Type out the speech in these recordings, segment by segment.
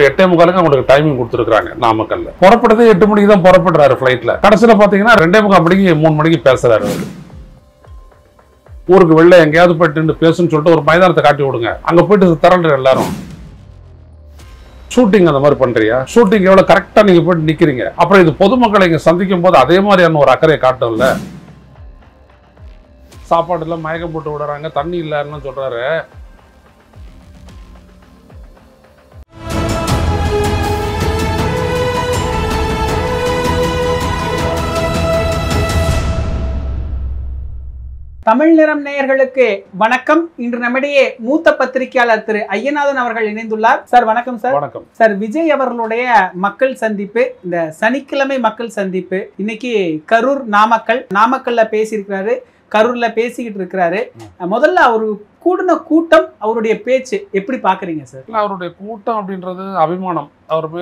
8:45 அவங்களுக்கு டைமிங் கொடுத்துருக்காங்க நாமக்கல்ல. புறப்படுறதே 8 மணிக்கு தான் புறப்படுறாரு ஃபிளைட்ல. கடைசியில் பார்த்தீங்கன்னா 2:45 மணிக்கு 3 மணிக்கு பேசுறாரு அவரு. ஊருக்கு வெளில எங்கேயாவது போயிட்டு பேசுன்னு சொல்லிட்டு ஒரு மைதானத்தை காட்டி விடுங்க, அங்க போயிட்டு திரள்ற எல்லாரும். ஷூட்டிங் அந்த மாதிரி பண்றியா? ஷூட்டிங் எவ்வளவு கரெக்டா நீங்க போயிட்டு நிக்கிறீங்க. அப்புறம் இது பொதுமக்களை இங்க சந்திக்கும் போது அதே மாதிரியான ஒரு அக்கறையை காட்டும்ல. சாப்பாடு எல்லாம் மயக்கம் போட்டு விடுறாங்க, தண்ணி இல்லைன்னு சொல்றாரு. தமிழ் நிறம் நேயர்களுக்கு வணக்கம். இன்று நம்மிடையே மூத்த பத்திரிகையாளர் திரு ஐயநாதன் அவர்கள் இணைந்துள்ளார். சார் வணக்கம். சார் வணக்கம் சார். விஜய் அவர்களுடைய மக்கள் சந்திப்பு, இந்த சனிக்கிழமை மக்கள் சந்திப்பு, இன்னைக்கு கரூர் நாமக்கல்ல பேசியிருக்கிறாரு, கரூர்ல பேசிக்கிட்டு இருக்கிறாரு. முதல்ல அவரு கூடின கூட்டம், அவருடைய பேச்சு எப்படி பாக்குறீங்க சார்? அவருடைய கூட்டம் அப்படின்றது அபிமானம். அவர்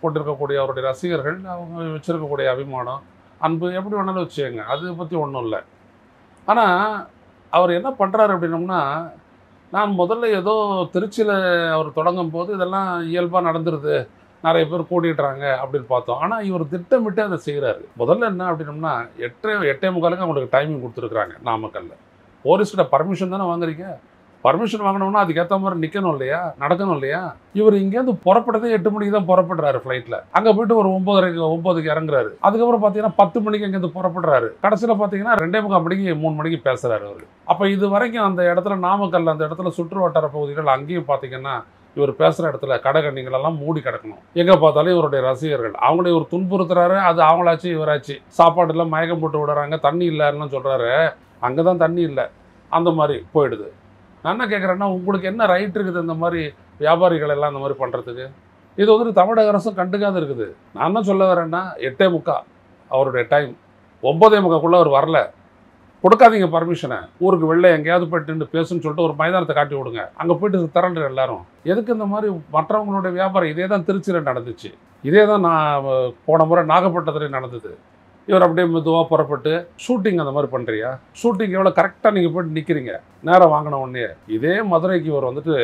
போட்டிருக்கக்கூடிய அவருடைய ரசிகர்கள், அவங்க வச்சிருக்கக்கூடிய அபிமானம், அன்பு எப்படி வேணாலும் வச்சுக்கோங்க, அதை பத்தி ஒன்றும் இல்லை. ஆனால் அவர் என்ன பண்ணுறாரு அப்படின்னோம்னா, நான் முதல்ல ஏதோ திருச்சியில் அவர் தொடங்கும் போது இதெல்லாம் இயல்பாக நடந்துருது, நிறைய பேர் கூட்டிடுறாங்க அப்படின்னு பார்த்தோம். ஆனால் இவர் திட்டமிட்டு அதை செய்கிறாரு. முதல்ல என்ன அப்படின்னோம்னா, 8:45 அவங்களுக்கு டைமிங் கொடுத்துருக்குறாங்க நாமக்கல்ல. போலீஸ்கிட்ட பர்மிஷன் தானே வாங்குறீங்க. பர்மிஷன் வாங்கினோம்னா அதுக்கேற்ற மாதிரி நிற்கணும் இல்லையா, நடக்கணும் இல்லையா? இவர் இங்கேருந்து புறப்படுறதே 8 மணிக்கு தான் புறப்படுறாரு ஃப்ளைட்டில். அங்கே போயிட்டு ஒரு 9:30 இறங்குறாரு. அதுக்கப்புறம் பார்த்தீங்கன்னா 10 மணிக்கு இங்கேருந்து புறப்படுறாரு. கடைசியில் பார்த்தீங்கன்னா 2:45 மணிக்கு 3 மணிக்கு பேசுகிறாரு அவர். அப்போ இது வரைக்கும் அந்த இடத்துல நாமக்கல்ல அந்த இடத்துல சுற்று வட்டார பகுதிகள் அங்கேயும் பார்த்தீங்கன்னா இவர் பேசுகிற இடத்துல கடைகண்ணிகளெல்லாம் மூடி கிடக்கணும். எங்கே பார்த்தாலும் இவருடைய ரசிகர்கள். அவங்களே ஒரு துன்புறுத்துறாரு, அது அவங்களாச்சு இவராச்சு. சாப்பாடு எல்லாம் மயக்கம் போட்டு விடுறாங்க, தண்ணி இல்லைன்னு சொல்கிறாரு. அங்கே தான் தண்ணி இல்லை, அந்த மாதிரி போயிடுது. நான் என்ன கேட்குறேன்னா, உங்களுக்கு என்ன ரைட் இருக்குது இந்த மாதிரி வியாபாரிகள் எல்லாம் இந்த மாதிரி பண்ணுறதுக்கு? இது வந்து தமிழக அரசும் கண்டுக்காத இருக்குது. நான் என்ன சொல்ல வரேன்னா, 8:45 அவருடைய டைம், 9:45 அவர் வரல. கொடுக்காதீங்க பர்மிஷனை. ஊருக்கு வெளில எங்கேயாவது போயிட்டு பேசுன்னு சொல்லிட்டு ஒரு மைதானத்தை காட்டி விடுங்க, அங்கே போயிட்டு திரள்ற எல்லாரும். எதுக்கு இந்த மாதிரி மற்றவங்களுடைய வியாபாரம்? இதே தான் திருச்சியில் நடந்துச்சு, இதே தான் நான் போன முறை நாகப்பட்டினத்தில் நடந்தது. இவர் அப்படியே மெதுவாக புறப்பட்டு ஷூட்டிங் அந்த மாதிரி பண்ணுறியா? ஷூட்டிங் எவ்வளோ கரெக்டாக நீங்கள் போய்ட்டு நிற்கிறீங்க, நேரம் வாங்கின உடனே. இதே மதுரைக்கு இவர் வந்துட்டு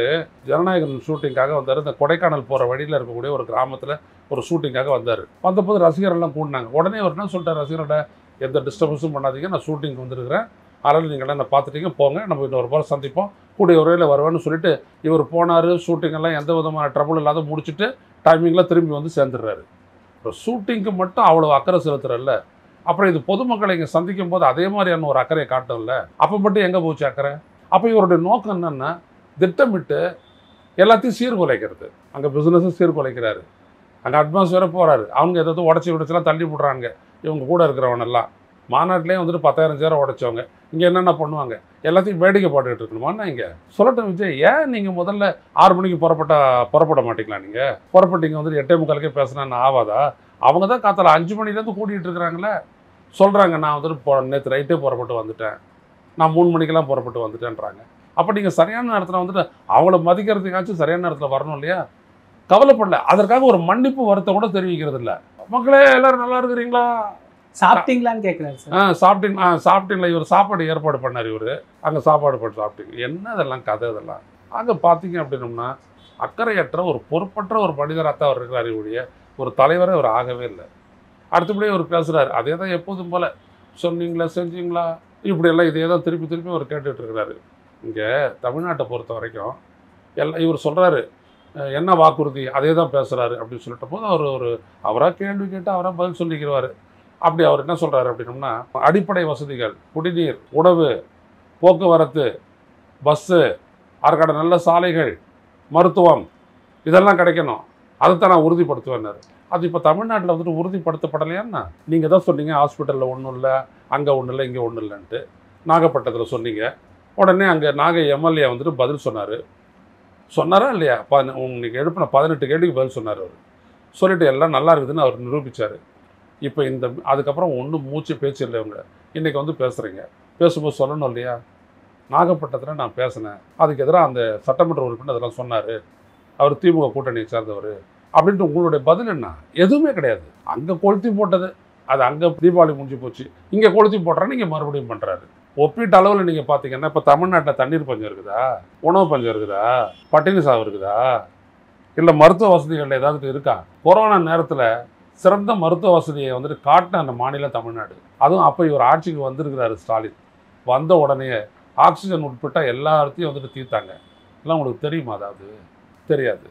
ஜனநாயகன் ஷூட்டிங்காக வந்தார். இந்த கொடைக்கானல் போகிற வழியில் இருக்கக்கூடிய ஒரு கிராமத்தில் ஒரு ஷூட்டிங்காக வந்தார். வந்தபோது ரசிகரெல்லாம் கூட்டினாங்க. உடனே அவர் என்ன சொல்லிட்டார், ரசிகரோட எந்த டிஸ்டர்பன்ஸும் பண்ணாதீங்க, நான் ஷூட்டிங் வந்துருக்கிறேன், அதனால் நீங்கள்லாம் என்ன பார்த்துட்டீங்க, போங்க, நம்ம இன்னொரு போல சந்திப்போம், கூடிய உரையில் வருவேன்னு சொல்லிட்டு இவர் போனார். ஷூட்டிங்கெல்லாம் எந்த விதமான ட்ரபுள் இல்லாத முடிச்சுட்டு டைமிங்கில் திரும்பி வந்து சேர்ந்துடுறாரு. இப்போ ஷூட்டிங்க்கு மட்டும் அவ்வளோ அக்கறை செலுத்துறல்ல, அப்புறம் இது பொதுமக்களை இங்கே சந்திக்கும் போது அதே மாதிரியான ஒரு அக்கறையை காட்டும்ல. அப்போ மட்டும் எங்கே போச்சு அக்கறை? அப்போ இவருடைய நோக்கம் என்னென்னா, திட்டமிட்டு எல்லாத்தையும் சீர்குலைக்கிறது. அங்கே பிஸ்னஸும் சீர்குலைக்கிறாரு, அங்கே அட்மாஸ்பியராக போகிறாரு. அவங்க ஏதாவது உடச்சிலாம் தள்ளி விட்றாங்க. இவங்க கூட இருக்கிறவனெல்லாம் மாநாட்டிலே வந்துட்டு 10,000 சேரை உடைச்சவங்க இங்கே என்னென்ன பண்ணுவாங்க, எல்லாத்தையும் வேடிக்கை போட்டுக்கிட்டு இருக்கணுமான்னா இங்கே சொல்லட்டும். விஜய், ஏன் நீங்கள் முதல்ல 6 மணிக்கு புறப்பட மாட்டீங்களா? நீங்கள் புறப்பட்டீங்க வந்துட்டு 8:45 பேசினா ஆவாதா? அவங்க தான் காத்தால 5 மணிலேருந்து கூட்டிகிட்டு இருக்கிறாங்களே. சொல்கிறாங்க, நான் வந்துட்டு நேற்று ரைட்டே புறப்பட்டு வந்துட்டேன், நான் 3 மணிக்கெல்லாம் புறப்பட்டு வந்துட்டேன்றாங்க. அப்போ நீங்கள் சரியான நேரத்தில் வந்துட்டு அவங்கள மதிக்கிறதுக்காச்சும் சரியான நேரத்தில் வரணும் இல்லையா? கவலைப்படல, அதற்காக ஒரு மன்னிப்பு வருத்தம் கூட தெரிவிக்கிறது இல்லை. மக்களே எல்லாரும் நல்லா இருக்கிறீங்களா, சாப்பிட்டீங்களான்னு கேட்குறாரு சார். சாப்பிட்டீங்களா? இவர் சாப்பாடு ஏற்பாடு பண்ணார். இவர் அங்கே சாப்பாடு போட்டு சாப்பிட்டீங்க, என்ன இதெல்லாம் கதை? இதெல்லாம் அங்கே பார்த்தீங்க அப்படின்னோம்னா அக்கறையற்ற ஒரு பொறுப்பற்ற ஒரு மனிதராக தான் அவர் இருக்கிறார். இவருடைய ஒரு தலைவரை அவர் ஆகவே இல்லை. அடுத்தபடியே அவர் பேசுகிறார், அதே தான் எப்போதும் போல், சொன்னீங்களா செஞ்சீங்களா இப்படியெல்லாம் இதே தான் திருப்பி திருப்பி அவர் கேட்டுட்டு இருக்கிறாரு. இங்கே தமிழ்நாட்டை பொறுத்த வரைக்கும் எல்லாம் இவர் சொல்கிறாரு, என்ன வாக்குறுதி அதே தான் பேசுகிறாரு அப்படின்னு சொல்லிட்ட போது அவராக கேள்வி கேட்டு அவராக பதில் சொல்லிக்கிறார். அப்படி அவர் என்ன சொல்கிறாரு அப்படின்னோம்னா, அடிப்படை வசதிகள், குடிநீர், உணவு, போக்குவரத்து, பஸ்ஸு, அதற்கான நல்ல சாலைகள், மருத்துவம், இதெல்லாம் கிடைக்கணும், அதைத்தான் நான் உறுதிப்படுத்துவேன்னாரு. அது இப்போ தமிழ்நாட்டில் வந்துட்டு உறுதிப்படுத்தப்படலையான்னா? நீங்கள் தான் சொன்னீங்க ஹாஸ்பிட்டலில் ஒன்றும் இல்லை, அங்கே ஒன்றும் இல்லை, இங்கே ஒன்றும் இல்லைன்ட்டு. நாகப்பட்டினத்தில் சொன்னீங்க. உடனே அங்கே நாகை எம்எல்ஏ வந்துட்டு பதில் சொன்னாரா இல்லையா? நீங்கள் எழுப்பின 18 கேள்விக்கு பதில் சொன்னார். அவர் சொல்லிட்டு எல்லாம் நல்லா இருக்குதுன்னு அவர் நிரூபித்தார். இப்போ அதுக்கப்புறம் ஒன்றும் மூச்சு பேச்சு இல்லை. இவங்க இன்றைக்கி வந்து பேசுகிறீங்க, பேசும்போது சொல்லணும் இல்லையா? நாகப்பட்டினத்தில் நான் பேசினேன், அதுக்கு எதிராக அந்த சட்டமன்ற உறுப்பினர் அதெல்லாம் சொன்னார், அவர் திமுக கூட்டணியை சேர்ந்தவர் அப்படின்ட்டு உங்களுடைய பதில் என்ன? எதுவுமே கிடையாது. அங்கே கொளுத்தி போட்டது, அது அங்கே தீபாவளி முடிஞ்சு போச்சு, இங்கே கொளுத்தி போடுறான்னு இங்கே மறுபடியும் பண்ணுறாரு. ஒப்பீட்டு அளவில் நீங்கள் பார்த்தீங்கன்னா இப்போ தமிழ்நாட்டில் தண்ணீர் பஞ்சம் இருக்குதா, உணவு பஞ்சம் இருக்குதா, பட்டினி சாவு இருக்குதா, இல்லை மருத்துவ வசதிகள் ஏதாவது இருக்கா? கொரோனா நேரத்தில் சிறந்த மருத்துவ வசதியை வந்துட்டு காட்டின அந்த மாநிலம் தமிழ்நாடு. அதுவும் அப்போ இவர் ஆட்சிக்கு வந்திருக்கிறாரு ஸ்டாலின். வந்த உடனே ஆக்சிஜன் உட்பட்ட எல்லாத்தையும் வந்துட்டு தீர்த்தாங்க. எல்லாம் உங்களுக்கு தெரியுமா? அதாவது தெரியாது.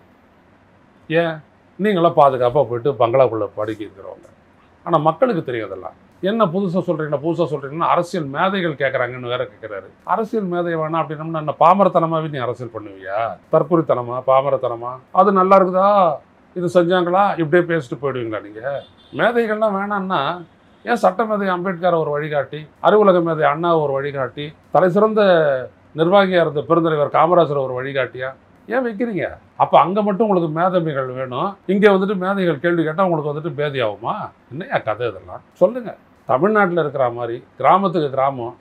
ஏன்? நீங்களாம் பாதுகாப்பாக போயிட்டு பங்களாக்குள்ளே படிக்க இருக்கிறவங்க. ஆனால் மக்களுக்கு தெரியும் அதெல்லாம். என்ன புதுசாக சொல்கிறீங்கன்னா அரசியல் மேதைகள் கேட்குறாங்கன்னு வேற கேட்குறாரு. அரசியல் மேதை வேணாம் அப்படின்னம்னா என்ன பாமரத்தனமாகவே நீ அரசியல் பண்ணுவியா? தற்கொலைத்தனமா, பாமரத்தனமா? அது நல்லா இருக்குதா, இது செஞ்சாங்களா, இப்படியே பேசிட்டு போயிடுவீங்களா நீங்கள்? மேதைகள்லாம் வேணான்னா ஏன் சட்ட மேதை அம்பேத்கர் ஒரு வழிகாட்டி, அறிவுலக மேதை அண்ணா ஒரு வழிகாட்டி, தலை சிறந்த நிர்வாகியாக இருந்த பெருந்தலைவர் காமராஜர் ஒரு வழிகாட்டியா ஏன் வைக்கிறீங்க? அப்போ அங்கே மட்டும் உங்களுக்கு மேதமைகள் வேணும், இங்கே வந்துட்டு மேதைகள் கேள்வி கேட்டால் உங்களுக்கு வந்துட்டு பேதி ஆகுமா? என்னையா கதை இதெல்லாம் சொல்லுங்கள். தமிழ்நாட்டில் இருக்கிற மாதிரி கிராமத்துக்கு கிராமம்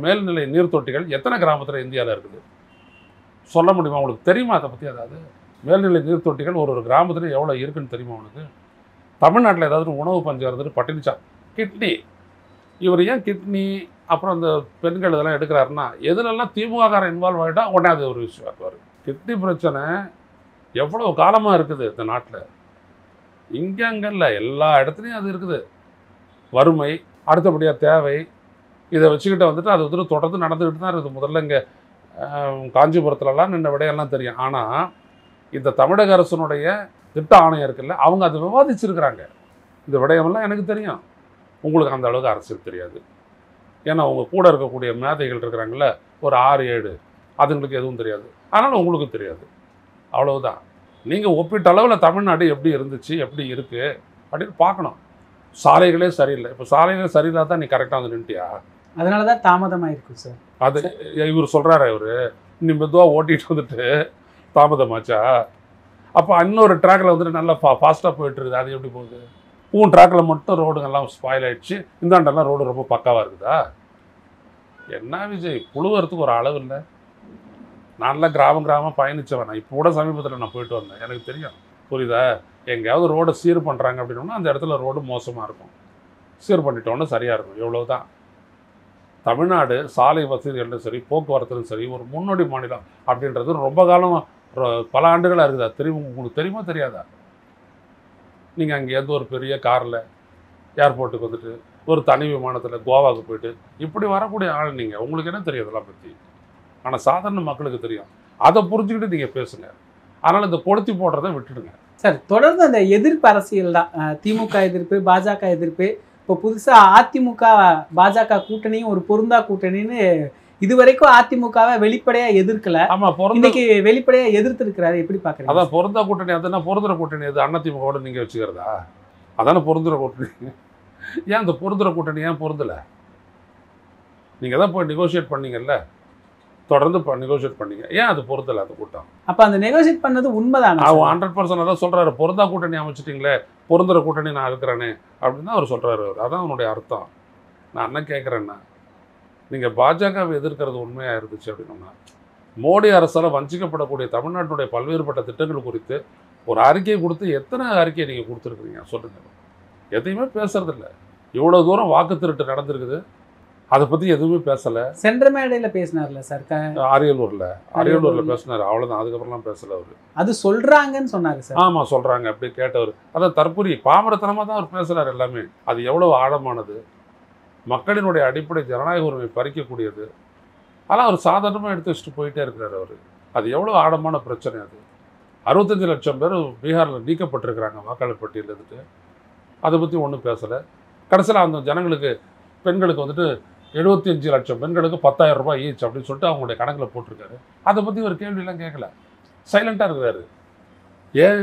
மேல்நிலை நீர்த்தொட்டிகள் எத்தனை கிராமத்தில் இந்தியாவில் இருக்குது சொல்ல முடியுமா? உங்களுக்கு தெரியுமா அதை பற்றி? அதாவது மேல்நிலை நீர்த்தொட்டிகள் ஒரு கிராமத்தில் எவ்வளோ இருக்குன்னு தெரியுமா உனக்கு? தமிழ்நாட்டில் ஏதாவது உணவு பஞ்சம் இருந்துட்டு பட்டினிச்சா கிட்னி, இவர் ஏன் கிட்னி அப்புறம் அந்த பெண்கள் இதெல்லாம் எடுக்கிறாருன்னா எதுலெல்லாம் திமுககாரன் இன்வால்வ் ஆகிட்டா உடனே அது ஒரு விஷயம் ஆக்குவார். கிட்னி பிரச்சனை எவ்வளோ காலமாக இருக்குது இந்த நாட்டில். இங்கே அங்கே இல்லை, எல்லா இடத்துலையும் அது இருக்குது. வறுமை, அடுத்தபடியாக தேவை, இதை வச்சுக்கிட்ட வந்துட்டு அது வந்துட்டு தொடர்ந்து நடந்துக்கிட்டு தான் இருக்குது. முதல்ல இங்கே காஞ்சிபுரத்துலலாம் நின்ற விடையெல்லாம் தெரியும். ஆனால் இந்த தமிழக அரசனுடைய திட்ட ஆணையம் இருக்குல்ல, அவங்க அதை விவாதிச்சிருக்கிறாங்க. இந்த விடயமெல்லாம் எனக்கு தெரியும், உங்களுக்கு அந்த அளவுக்கு அரசியல் தெரியாது. ஏன்னா உங்கள் கூட இருக்கக்கூடிய மேதைகள் இருக்கிறாங்கள ஒரு 6-7, அதுங்களுக்கு எதுவும் தெரியாது. அதனால் உங்களுக்கு தெரியாது, அவ்வளவுதான். நீங்கள் ஒப்பிட்ட அளவில் தமிழ்நாடு எப்படி இருந்துச்சு, எப்படி இருக்குது அப்படின்னு பார்க்கணும். சாலைகளே சரியில்லை. இப்போ சாலைகளே சரியில்லாத தான் நீ கரெக்டாக வந்து நின்ட்டியா? அதனால தான் தாமதமாயிருக்கும் சார். அது இவர் சொல்கிறாரு, இவர் நீ மெதுவாக ஓட்டிகிட்டு வந்துட்டு தாமதமாச்சா? அப்போ இன்னொரு ட்ராக்கில் வந்துட்டு நல்லா ஃபாஸ்ட்டாக போயிட்டுருக்குது, அது எப்படி போகுது? உன் ட்ராக்கில் மட்டும் ரோடுங்கெல்லாம் ஸ்பாயில் ஆகிடுச்சு, இந்தாண்டெல்லாம் ரோடு ரொம்ப பக்காவாக இருக்குதா? என்ன விஜய், புழுவுறதுக்கு ஒரு அளவு இல்லை. நான்லாம் கிராமம் பயணித்தவன். நான் இப்போ கூட சமீபத்தில் நான் போயிட்டு வந்தேன், எனக்கு தெரியும். புரியுதா? எங்கேயாவது ரோடை சீர் பண்ணுறாங்க அப்படின்னா அந்த இடத்துல ரோடு மோசமாக இருக்கும், சீர் பண்ணிட்டோன்னு சரியாக இருக்கும். எவ்வளவுதான். தமிழ்நாடு சாலை வசதிகளும் சரி, போக்குவரத்துலையும் சரி ஒரு முன்னோடி மாநிலம் அப்படின்றது ரொம்ப காலம், பல ஆண்டுகளாக இருக்குதா? தெரியும், உங்களுக்கு தெரியுமா தெரியாதா? நீங்கள் அங்கேருந்து ஒரு பெரிய காரில் ஏர்போர்ட்டுக்கு வந்துட்டு ஒரு தனி விமானத்தில் கோவாவுக்கு போயிட்டு இப்படி வரக்கூடிய ஆள் நீங்கள், உங்களுக்கு என்ன தெரியும் இதெல்லாம் பற்றி? ஆனால் சாதாரண மக்களுக்கு தெரியும். அதை புரிஞ்சுக்கிட்டு நீங்கள் பேசுங்க. அதனால் இந்த கொளுத்தி போடுறதை விட்டுடுங்க சார். தொடர்ந்து அந்த எதிர்ப்பு அரசியல் தான், திமுக எதிர்ப்பு, பாஜக எதிர்ப்பு. இப்போ புதுசாக அதிமுக பாஜக கூட்டணியும் ஒரு பொருந்தா கூட்டணின்னு இதுவரைக்கும் அதிமுகவை வெளிப்படையாக எதிர்க்கல. ஆமாம், இன்னைக்கு வெளிப்படையாக எதிர்த்து இருக்கிறாரு. எப்படி பார்க்குறீங்க? அதான் பொருந்தா கூட்டணி. அதுனா பொருந்துற கூட்டணி எது? அதிமுகவோட நீங்கள் வச்சுக்கிறதா? அதானே பொருந்துற கூட்டணி. ஏன் அந்த பொருந்துற கூட்டணி ஏன் பொருந்தலை? நீங்கள் தான் போய் நெகோஷியேட் பண்ணீங்கல்ல, தொடர்ந்து நெகோஷியேட் பண்ணீங்க, ஏன் அது பொருந்தலை அந்த கூட்டம்? அப்போ அந்த நெகோஷியேட் பண்ணது உண்மைதான். அவன் 100% அதான் சொல்கிறாரு, பொருந்தா கூட்டணி அமைச்சிட்டிங்களே, பொருந்துற கூட்டணி நான் இருக்கிறேனே அப்படின்னு தான் அவர் சொல்கிறாரு. அதான் அவனுடைய அர்த்தம். நான் என்ன கேட்குறேன்னா, நீங்கள் பாஜகவை எதிர்க்கிறது உண்மையாக இருந்துச்சு அப்படின்னா, மோடி அரசால் வஞ்சிக்கப்படக்கூடிய தமிழ்நாட்டுடைய பல்வேறுபட்ட திட்டங்கள் குறித்து ஒரு அறிக்கையை கொடுத்து எத்தனை அறிக்கையை நீங்கள் கொடுத்துருக்குறீங்க சொல்லுங்கள்? எதையுமே பேசுறதில்ல. இவ்வளோ தூரம் வாக்கு திருட்டு நடந்திருக்குது, அதை பற்றி எதுவுமே பேசலை. சென்ற மேடையில் பேசினார்ல சார், அரியலூரில் பேசினார், அவ்வளோதான். அதுக்கப்புறம்லாம் பேசலை அவர். அது சொல்கிறாங்கன்னு சொன்னார் சார். ஆமாம், சொல்கிறாங்க அப்படி கேட்டவர். அதான் தற்புரி பாமரத்தனமாக தான் அவர் பேசுகிறார் எல்லாமே. அது எவ்வளோ ஆழமானது, மக்களினுடைய அடிப்படை ஜனநாயக உரிமை பறிக்கக்கூடியது. ஆனால் அவர் சாதாரணமாக எடுத்து வச்சுட்டு போயிட்டே இருக்கிறார் அவர். அது எவ்வளோ ஆழமான பிரச்சனை. அது 65 லட்சம் பேர் பீகாரில் நீக்கப்பட்டிருக்கிறாங்க வாக்காளர் பட்டியலில் இருந்துட்டு. அதை பற்றி ஒன்றும் பேசலை. கடைசியில் அந்த ஜனங்களுக்கு, பெண்களுக்கு வந்துட்டு 75 லட்சம் பெண்களுக்கு 10,000 ரூபாய் ஈச் அப்படின்னு சொல்லிட்டு அவங்களுடைய கணக்கில் போட்டிருக்காரு. அதை பற்றி ஒரு கேள்வியெல்லாம் கேட்கல, சைலண்ட்டாக இருக்கிறாரு. ஏன்?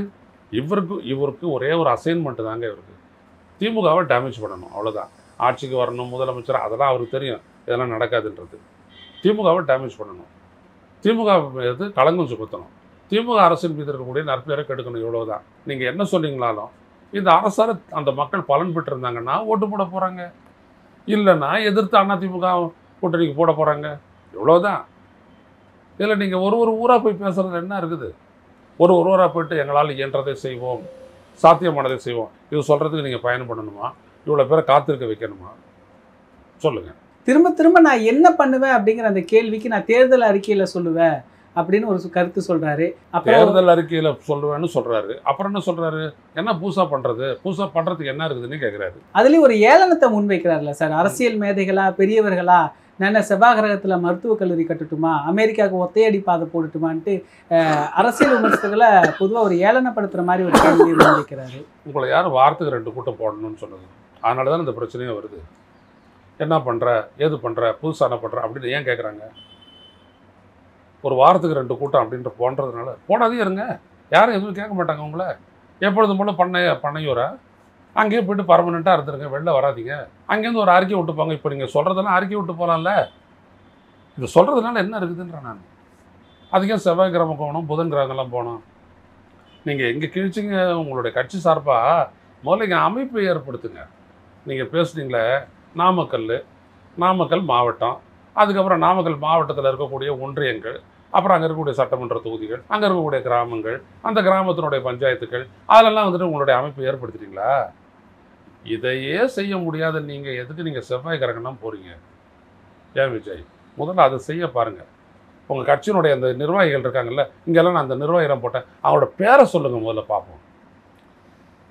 இவருக்கு ஒரே ஒரு அசைன்மெண்ட்டு தாங்க இவருக்கு, திமுகவை டேமேஜ் பண்ணணும், அவ்வளோதான். ஆட்சிக்கு வரணும், முதலமைச்சர், அதெல்லாம் அவருக்கு தெரியும் இதெல்லாம் நடக்காதுன்றது. திமுகவை டேமேஜ் பண்ணணும், திமுக மீது களங்கம் சுமத்தணும், திமுக அரசின் மீது இருக்கக்கூடிய நற்பெயரை கெடுக்கணும், இவ்வளோதான். நீங்கள் என்ன சொன்னீங்களாலும் இந்த அரசால் அந்த மக்கள் பலன் பெற்றிருந்தாங்கன்னா ஓட்டு போட போகிறாங்க, இல்லைன்னா எதிர்த்து அதிமுக கூட்டணிக்கு போட போகிறாங்க, இவ்வளோதான். இதில் நீங்கள் ஒரு ஊராக போய் பேசுகிறது என்ன இருக்குது? ஒரு ஊராக போயிட்டு எங்களால் இயன்றதை செய்வோம், சாத்தியமானதை செய்வோம், இது சொல்கிறதுக்கு நீங்கள் பயணம் பண்ணணுமா? இவ்வளோ பேரை காத்திருக்க வைக்கணுமா? சொல்லுங்கள். திரும்ப திரும்ப நான் என்ன பண்ணுவேன் அப்படிங்கிற அந்த கேள்விக்கு நான் தேர்தல் அறிக்கையில் சொல்லுவேன், அப்படின்னு ஒரு கருத்து சொல்றாரு. அப்புறம் தேர்தல் அறிக்கையில் சொல்லுவேன்னு சொல்றாரு. அப்புறம் என்ன சொல்றாரு? என்ன பூசா பண்றது? பூசா பண்றதுக்கு என்ன இருக்குதுன்னு கேட்குறாரு. அதுலேயும் ஒரு ஏளனத்தை முன்வைக்கிறார்ல சார். அரசியல் மேதைகளா, பெரியவர்களா, நான் செவ்வாய் கிரகத்தில் மருத்துவக் கல்லூரி கட்டட்டுமா, அமெரிக்காவுக்கு ஒத்தையடி பாதை போடட்டுமான்ட்டு அரசியல் விமர்சகர்களை பொதுவாக ஒரு ஏளனப்படுத்துகிற மாதிரி ஒரு கேள்வியை முன்வைக்கிறாரு. உங்களை யார் வாரத்துக்கு 2 கூட்டம் போடணும்னு சொன்னது? அதனால தான் இந்த பிரச்சனையே வருது. என்ன பண்ணுற, ஏது பண்ணுற, புதுசாக என்ன பண்ணுற அப்படின்னு ஏன் கேட்குறாங்க? ஒரு வாரத்துக்கு 2 கூட்டம் அப்படின்ற போன்றதுனால போடாதே இருங்க. யாரும் எதுவும் கேட்க மாட்டாங்க உங்களை. எப்பொழுதும் போல பண்ணையூரா அங்கேயே போய்ட்டு பர்மனெண்ட்டாக இருந்துருங்க, வெளில வராதிங்க. அங்கேருந்து ஒரு அறிக்கை விட்டு போங்க. இப்போ நீங்கள் சொல்கிறதெல்லாம் அறிக்கை விட்டு போகலாம்ல. இது சொல்கிறதுனால என்ன இருக்குதுன்றேன் நான். அதுக்கே செவ்வாய் கிரகம் போகணும், புதன் கிரகங்கள்லாம் போகணும். நீங்கள் எங்கே கிழிச்சிங்க உங்களுடைய கட்சி சார்பாக முதல்ல இங்கே அமைப்பை ஏற்படுத்துங்க. நீங்கள் பேசுனீங்களே நாமக்கல் மாவட்டம், அதுக்கப்புறம் நாமக்கல் மாவட்டத்தில் இருக்கக்கூடிய ஒன்றியங்கள், அப்புறம் அங்கே இருக்கக்கூடிய சட்டமன்ற தொகுதிகள், அங்கே இருக்கக்கூடிய கிராமங்கள், அந்த கிராமத்தினுடைய பஞ்சாயத்துகள், அதெல்லாம் வந்துட்டு உங்களுடைய அமைப்பை ஏற்படுத்திட்டீங்களா? இதையே செய்ய முடியாத நீங்கள் எதுக்கு நீங்கள் செவ்வாய் கிரகம்லாம் போகிறீங்க? ஏன் விஜய், முதல்ல அதை செய்ய பாருங்கள். உங்கள் கட்சியினுடைய அந்த நிர்வாகிகள் இருக்காங்கல்ல, இங்கெல்லாம் நான் அந்த நிர்வாகிகள் போட்டேன், அவங்களோட பேரை சொல்லுங்கள் முதல்ல பார்ப்போம்.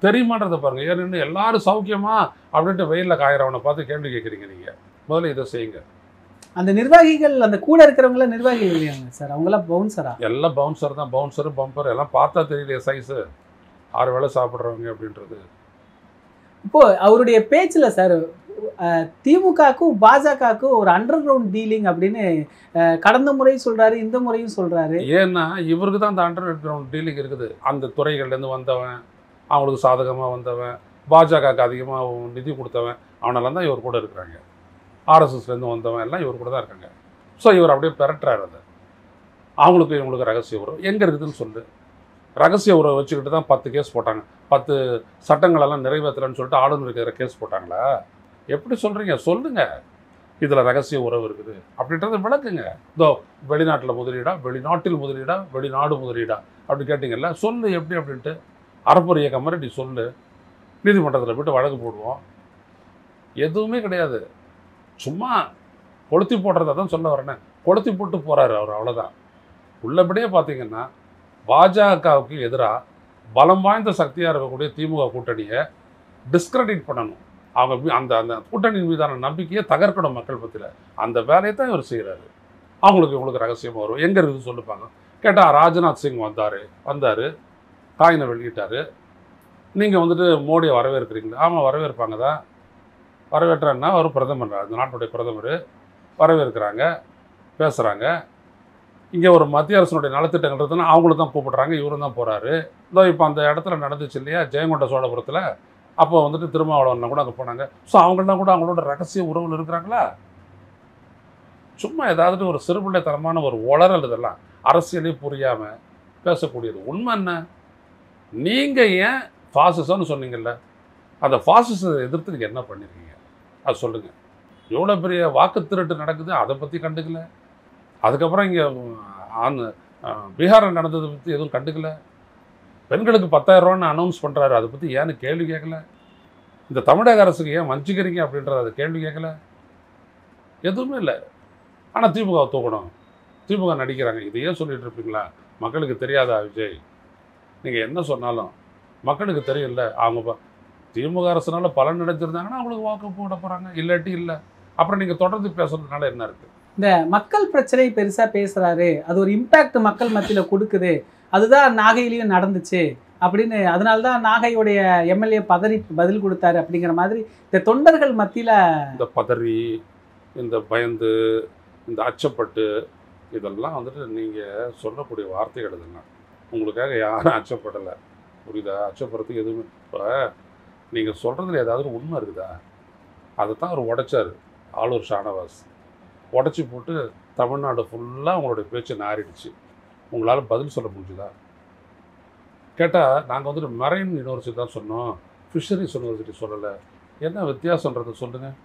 தெரியுமான்றதை பாருங்கள். ஏன்னு எல்லாரும் சௌக்கியமா அப்படின்ட்டு வெயிலில் காயிறவனை பார்த்து கேள்வி கேட்குறீங்க. நீங்கள் முதல்ல இதை செய்யுங்க. அந்த நிர்வாகிகள், அந்த கூட இருக்கிறவங்களாம் நிர்வாகிகள் இல்லையாங்க சார்? அவங்களாம் பவுன்சரா? எல்லாம் பவுன்சர் தான். பவுன்சரு பம்பர் எல்லாம் பார்த்தா தெரியலையே சைஸு. 6 வேளை சாப்பிட்றவங்க அப்படின்றது. இப்போ அவருடைய பேச்சில் சார் திமுகவுக்கும் பாஜகவுக்கும் ஒரு அண்டர் கிரவுண்ட் டீலிங் அப்படின்னு கடந்த முறை சொல்றாரு, இந்த முறையும் சொல்றாரு. ஏன்னா இவருக்கு தான் அந்த அண்டர் கிரவுண்ட் டீலிங் இருக்குது. அந்த துறைகள்லேருந்து வந்தவன், அவங்களுக்கு சாதகமாக வந்தவன், பாஜகவுக்கு அதிகமாக நிதி கொடுத்தவன், அவனெல்லாம் தான் இவர் கூட இருக்கிறாங்க. ஆர்எஸ்எஸ்லேருந்து வந்தவன் எல்லாம் இவர் கூட தான் இருக்காங்க. ஸோ இவர் அப்படியே பெரட்டுறாரு. அதை அவங்களுக்கு இவங்களுக்கு ரகசிய உறவு எங்கே இருக்குதுன்னு சொல்லு. ரகசிய உறவை வச்சுக்கிட்டு தான் 10 கேஸ் போட்டாங்க. 10 சட்டங்களெல்லாம் நிறைவேற்றலன்னு சொல்லிட்டு ஆளுநருக்கு கேஸ் போட்டாங்களா? எப்படி சொல்கிறீங்க? சொல்லுங்கள். இதில் ரகசிய உறவு இருக்குது அப்படின்றத விளக்குங்க. இதோ வெளிநாட்டில் முதலீடா, வெளிநாட்டில் முதலீடா, வெளிநாடு முதலீடா அப்படி கேட்டிங்கல்ல, சொல்லு எப்படி அப்படின்ட்டு. அறப்பொரு இயக்கம் மாதிரி நீ சொல்லு. நீதிமன்றத்தில் போய்ட்டு வழக்கு போடுவோம். எதுவுமே கிடையாது. சும்மா கொளுத்தி போடுறத தான் சொல்ல வரேன்னு. கொளுத்தி போட்டு போகிறாரு அவர், அவ்வளோதான். உள்ளபடியே பார்த்தீங்கன்னா பாஜகவுக்கு எதிராக பலம் வாய்ந்த சக்தியாக இருக்கக்கூடிய திமுக கூட்டணியை டிஸ்கிரெடிட் பண்ணணும். அவங்க அந்த அந்த கூட்டணியின் மீதான நம்பிக்கையை தகர்க்கணும் மக்கள் மத்தியில். அந்த வேலையை தான் இவர் செய்கிறாரு. இவங்களுக்கு ரகசியமாக வரும். எங்கே இருக்குது சொல்லுப்பாங்க. கேட்டால் ராஜ்நாத் சிங் வந்தார், காயினை வெளியிட்டார். நீங்கள் வந்துட்டு மோடியை வரவேற்கிறீங்களா? ஆமாம், வரவேற்பாங்க தான். வரவேற்றான்னா அவர் பிரதமர், அந்த நாட்டுடைய பிரதமர் வரவேற்கிறாங்க, பேசுகிறாங்க. இங்கே ஒரு மத்திய அரசினுடைய நலத்திட்டங்கள் இருக்குதுன்னா அவங்களும் தான் கூப்பிடுறாங்க, இவரும் தான் போகிறாரு. இதோ இப்போ அந்த இடத்துல நடந்துச்சு இல்லையா, ஜெயங்கொண்ட சோழபுரத்தில், அப்போ வந்துட்டு திருமாவளவன்லாம் கூட அங்கே போனாங்க. ஸோ அவங்களாம் கூட அவங்களோட ரகசிய உறவில் இருக்கிறாங்களா? சும்மா ஏதாவது ஒரு சிறுபிள்ளைத்தனமான ஒரு உளறல். இதெல்லாம் அரசியலே புரியாமல் பேசக்கூடியது. உண்மை என்ன? நீங்கள் ஏன் ஃபாசிசம்னு சொன்னீங்கல்ல, அந்த ஃபாசிசத்தை எதிர்த்து நீங்கள் என்ன பண்ணியிருக்கீங்க அது சொல்லுங்கள். எவ்வளோ பெரிய வாக்கு திருட்டு நடக்குது, அதை பற்றி கண்டுக்கல. அதுக்கப்புறம் இங்கே பீகாரில் நடந்ததை பற்றி எதுவும் கண்டுக்கல. பெண்களுக்கு 10,000 ரூபான்னு அனௌன்ஸ் பண்ணுறாரு, அதை பற்றி ஏன்னு கேள்வி கேட்கல. இந்த தமிழக அரசுக்கு ஏன் வஞ்சிக்கிறீங்க அப்படின்றத அதை கேள்வி கேட்கல. எதுவுமே இல்லை. ஆனால் திமுக தூக்கணும், திமுக நடிக்கிறாங்க. இதையே சொல்லிட்டு இருப்பீங்களா? மக்களுக்கு தெரியாதா விஜய்? நீங்கள் என்ன சொன்னாலும் மக்களுக்கு தெரியல. அவங்க திமுக அரசுனால பலன் அடைஞ்சிருந்தாங்கன்னா அவங்களுக்கு வாக்கு போட போகிறாங்க, இல்லாட்டி இல்லை. அப்புறம் நீங்கள் தொடர்ந்து பேசுறதுனால என்ன இருக்குது? இந்த மக்கள் பிரச்சனை பெருசாக பேசுகிறாரு, அது ஒரு இம்பேக்ட் மக்கள் மத்தியில் கொடுக்குது, அதுதான் நாகையிலையும் நடந்துச்சு அப்படின்னு, அதனால தான் நாகையுடைய எம்எல்ஏ பதறி பதில் கொடுத்தாரு அப்படிங்கிற மாதிரி இந்த தொண்டர்கள் மத்தியில் இந்த பதறி, இந்த பயந்து, இந்த அச்சப்பட்டு, இதெல்லாம் வந்துட்டு நீங்கள் சொல்லக்கூடிய வார்த்தைகள். இதெல்லாம் உங்களுக்காக யாரும் அச்சப்படலை, புரியுதா? அச்சப்படுறதுக்கு எதுவுமே. இப்போ நீங்கள் சொல்கிறதுல ஏதாவது உண்மை இருக்குதா? அதை தான் அவர் உடைச்சார். ஆளூர் ஷானவாஸ் உடச்சி போட்டு தமிழ்நாடு ஃபுல்லாக உங்களுடைய பேச்சு நாரிடுச்சு. உங்களால் பதில் சொல்ல முடிஞ்சுதா? கேட்டால் நாங்கள் வந்துட்டு மெரைன் யூனிவர்சிட்டி தான் சொன்னோம், ஃபிஷரிஸ் யூனிவர்சிட்டி சொல்லலை. என்ன வித்தியாசன்றதை சொல்லுங்கள்.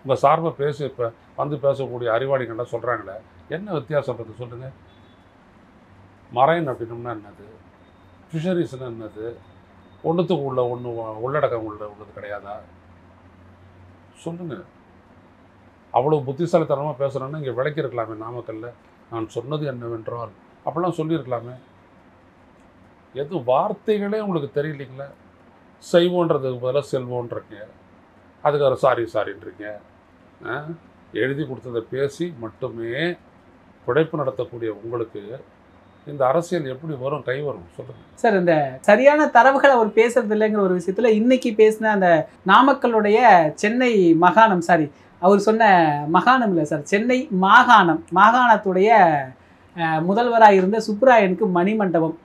உங்கள் சார்பாக இப்போ வந்து பேசக்கூடிய அறிவாளிகள்லாம் சொல்கிறாங்களே, என்ன வித்தியாசன்றதை சொல்லுங்கள். மரைன் அப்படின்னோம்னா என்னது, ஃபிஷரிஸ்னால் என்னது, ஒன்றுத்துக்கு ஒன்று உள்ளடக்கம் உள்ளது கிடையாதா? சொல்லுங்கள். அவ்வளோ புத்திசாலித்தனமாக பேசுகிறேன்னு இங்கே விளக்கியிருக்கலாமே நாமக்கல்ல. நான் சொன்னது என்னவென்றால் அப்படிலாம் சொல்லியிருக்கலாமே. எது வார்த்தைகளே உங்களுக்கு தெரியலீங்களா? செய்வோன்றதுக்கு பதிலாக செல்வோன்றீங்க, அதுக்கு சாரின்றீங்க. எழுதி கொடுத்ததை பேசி மட்டுமே பிழைப்பு நடத்தக்கூடிய உங்களுக்கு இந்த அரசியல் எப்படி வரும், கை வரும் சொல்லுங்க சார்? இந்த சரியான தரவுகள் அவர் பேசுறது இல்லைங்கிற ஒரு விஷயத்துல இன்னைக்கு பேசின அந்த நாமக்கலுடைய சென்னை மாகாணம், சாரி அவர் சொன்ன மாகாணம் இல்லை சார், சென்னை மாகாணத்துடைய முதல்வராக இருந்த சுப்புராயனுக்கு மணிமண்டபம்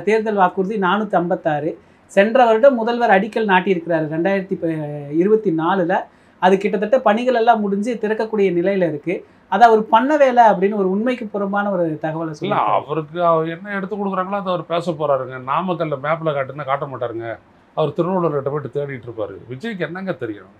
தேர்தல் வாக்குறுதி 456. சென்ற வருடம் முதல்வர் அடிக்கல் நாட்டியிருக்கிறாரு 2024. அது கிட்டத்தட்ட பணிகள் எல்லாம் முடிஞ்சு திறக்கக்கூடிய நிலையில இருக்கு. அதை அவர் பண்ண வேலை அப்படின்னு ஒரு உண்மைக்கு புறம்பான ஒரு தகவலை இல்லை. அவருக்கு அவர் என்ன எடுத்து கொடுக்குறாங்களோ அதை அவர் பேச போறாருங்க. நாமக்கல்ல மேப்பில் காட்டுன்னா காட்ட மாட்டாருங்க. அவர் திருவள்ளூர்கிட்ட போயிட்டு தேடிட்டு இருப்பாரு. விஜய்க்கு என்னங்க தெரியும்?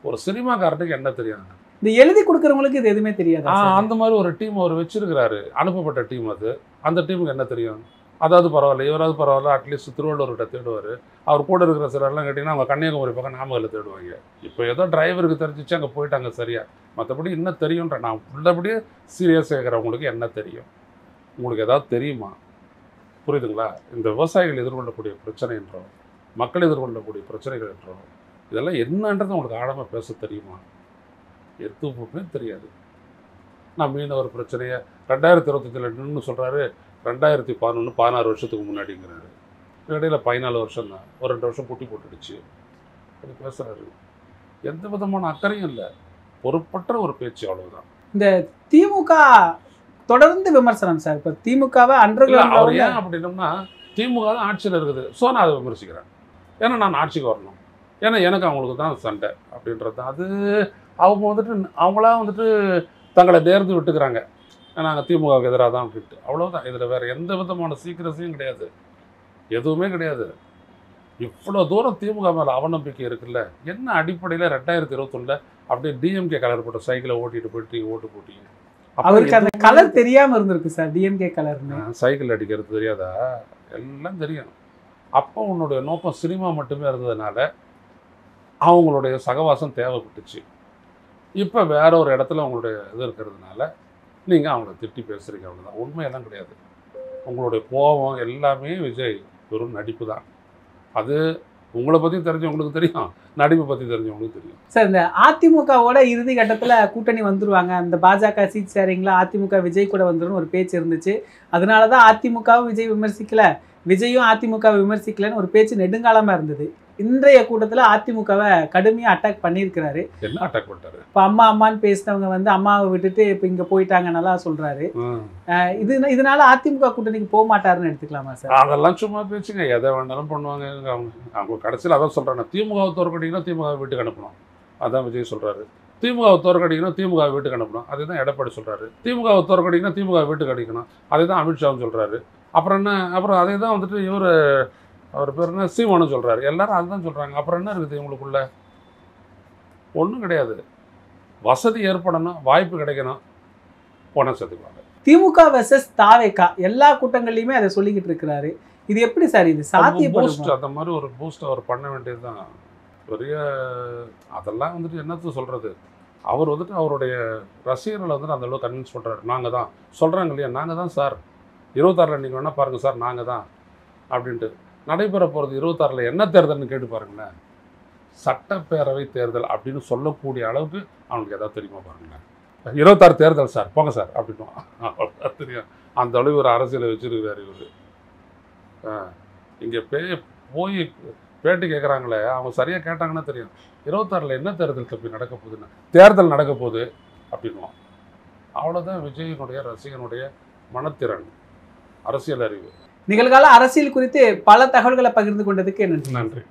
ஒரு சினிமாக்காரனுக்கு என்ன தெரியும்? இந்த எழுதி கொடுக்குறவங்களுக்கு இது எதுவுமே தெரியாது. அந்த மாதிரி ஒரு டீம் அவர் வச்சிருக்கிறாரு, அனுப்பப்பட்ட டீம் அது. அந்த டீமுக்கு என்ன தெரியும்? அதாவது பரவாயில்ல, இவராது பரவாயில்ல, அட்லீஸ்ட் திருவள்ளூர்கிட்ட தேடுவார். அவர் கூட இருக்கிற சிலர்லாம் கேட்டிங்கன்னா அவங்க கன்னியாகுமரி பக்கம் நாமக்கல்ல தேடுவாங்க. இப்போ ஏதோ டிரைவருக்கு தெரிஞ்சிச்சு அங்கே போயிட்டாங்க சரியா. மற்றபடி என்ன தெரியுன்ற நான் உள்ளபடியே சீரியஸாக கேட்குறவங்களுக்கு என்ன தெரியும்? உங்களுக்கு ஏதாவது தெரியுமா? புரியுதுங்களா? இந்த விவசாயிகள் எதிர்கொள்ளக்கூடிய பிரச்சனை என்றோ, மக்கள் எதிர்கொள்ளக்கூடிய பிரச்சனைகள் என்றோ, இதெல்லாம் என்னன்றது உங்களுக்கு ஆழமாக பேச தெரியுமா? எதுவுமே தெரியாது. நான் மீனவர் பிரச்சனையை 2025 நின்று சொல்கிறாரு, 2011 16 வருஷத்துக்கு முன்னாடிங்கிறாரு. இடையில 14 வருஷம் தான், ஒரு 2 வருஷம் குட்டி போட்டுடுச்சு அப்படி பேசுகிறாரு. எந்த விதமான அக்கறையும் இல்லை, பொறுப்பற்ற ஒரு பேச்சு, அவ்வளவுதான். இந்த திமுக தொடர்ந்து விமர்சனம் சார். இப்போ திமுகவை அவர் ஏன் அப்படின்னோம்னா, திமுக தான் ஆட்சியில் இருக்குது, ஸோ நான் அதை விமர்சிக்கிறேன். ஏன்னா நான் ஆட்சிக்கு வரணும், ஏன்னா எனக்கு அவங்களுக்கு தான் சண்டை அப்படின்றது. அது அவங்க வந்துட்டு அவங்களா வந்துட்டு தங்களை நேர்ந்து விட்டுக்கிறாங்க, நாங்கள் திமுகவுக்கு எதிராக தான் அப்படின்ட்டு. அவ்வளோதான். இதில் வேறு எந்த விதமான சீக்கிரஸையும் கிடையாது, எதுவுமே கிடையாது. இவ்வளோ தூரம் திமுக மேலே அவநம்பிக்கை இருக்குல்ல, என்ன அடிப்படையில் 2021 அப்படியே டிஎம்கே கலர் போட்ட சைக்கிளை ஓட்டிட்டு போயிட்டு ஓட்டு போட்டீங்க? அவருக்கு அந்த கலர் தெரியாமல் இருந்திருக்கு சார், டிஎம்கே கலர்னு. சைக்கிள் அடிக்கிறது தெரியாதா? எல்லாம் தெரியும். அப்போ உன்னுடைய நோக்கம் சினிமா மட்டுமே இருந்ததுனால அவங்களுடைய சகவாசம் தேவைப்பட்டுச்சு. இப்போ வேற ஒரு இடத்துல உங்களுடைய இது இருக்கிறதுனால நீங்கள் அவங்கள திட்டி பேசுகிறீங்க, அவ்வளோதான். உண்மையெல்லாம் கிடையாது. உங்களுடைய கோபம் எல்லாமே விஜய் வெறும் நடிப்பு தான். அது உங்களை பற்றி தெரிஞ்சவங்களுக்கு தெரியும், நடிப்பை பற்றி தெரிஞ்சவங்களுக்கு தெரியும். சார், இந்த அதிமுகவோட இறுதி கட்டத்தில் கூட்டணி வந்துருவாங்க, அந்த பாஜக சீட் ஷேரிங்ல அதிமுக விஜய் கூட வந்துடும் ஒரு பேச்சு இருந்துச்சு. அதனால தான் அதிமுகவும் விஜய் விமர்சிக்கல, விஜயும் அதிமுக விமர்சிக்கலன்னு ஒரு பேச்சு நெடுங்காலமாக இருந்தது. இன்றைய கூட்டத்தில் அதிமுகவை கடுமையாக அட்டாக் பண்ணியிருக்கிறாரு. என்ன அட்டாக் பண்ணிட்டாரு? இப்போ அம்மான்னு பேசினவங்க வந்து அம்மாவை விட்டுட்டு இப்போ இங்கே போயிட்டாங்க நல்லா சொல்கிறாரு. இதனால அதிமுக கூட்டணிக்கு போக மாட்டாருன்னு எடுத்துக்கலாமா சார்? அதெல்லாம் சும்மா பேச்சுங்க, எதை வேணாலும் பண்ணுவாங்க அவங்க. கடைசியில் அதான் சொல்கிறாங்க, திமுகவை தோற்கடிக்கணும், திமுகவை வீட்டுக்கு அனுப்பணும், அதான் விஜய் சொல்கிறாரு. திமுகவை தோற்கடிக்கணும், திமுகவை வீட்டுக்கு அனுப்பணும், அதுதான் எடப்பாடி சொல்கிறாரு. திமுகவை தோற்கடிக்கணும், திமுக வீட்டுக்கு அடிக்கணும், அதே தான் அமித்ஷாவும் சொல்கிறாரு. அப்புறம் என்ன? அப்புறம் அதே தான் வந்துட்டு இவர், அவர் பேர் என்ன, சீமானும் சொல்கிறாரு. எல்லாரும் அதுதான் சொல்கிறாங்க. அப்புறம் என்ன இருக்குது இவங்களுக்குள்ள? ஒன்றும் கிடையாது. வசதி ஏற்படணும், வாய்ப்பு கிடைக்கணும், பணம் சேர்த்துக்குவாங்க. திமுக வெர்சஸ் தாவேகா எல்லா கூட்டங்கள்லையுமே அதை சொல்லிக்கிட்டு இருக்கிறாரு. இது எப்படி சார் இது சாத்தியப்படும்? அந்த மாதிரி ஒரு பூஸ்ட் அவர் பண்ண வேண்டியது தான் பெரிய. அதெல்லாம் வந்துட்டு என்னத்து சொல்கிறது? அவர் வந்துட்டு அவருடைய ரசிகர்களை வந்துட்டு அந்த அளவுக்கு கன்வின்ஸ் பண்ணுறாரு. நாங்கள் தான் சொல்கிறாங்க இல்லையா, நாங்கள் தான் சார் 26 நீங்கள் வேணால் பாருங்கள் சார், நாங்கள் தான் அப்படின்ட்டு. நடைபெற போகிறது 26 என்ன தேர்தல்னு கேட்டு பாருங்களேன். சட்டப்பேரவை தேர்தல் அப்படின்னு சொல்லக்கூடிய அளவுக்கு அவனுக்கு எதாவது தெரியுமா பாருங்களேன். 26 தேர்தல் சார், போங்க சார் அப்படின்னு தெரியும். அந்த அளவு ஒரு அரசியலை வச்சுருக்கிறார் இவர். இங்கே போய் பேட்டி கேட்குறாங்களே, அவங்க சரியாக கேட்டாங்கன்னா தெரியும். 26 என்ன தேர்தல் தப்பி நடக்க போகுதுன்னு, தேர்தல் நடக்க போகுது அப்படின்வான். அவ்வளோதான் விஜயனுடைய ரசிகனுடைய மனத்திறன், அரசியல் அறிவு. நிகழ்கால அரசியல் குறித்து பல தகவல்களை பகிர்ந்து கொண்டதுக்கு நன்றி.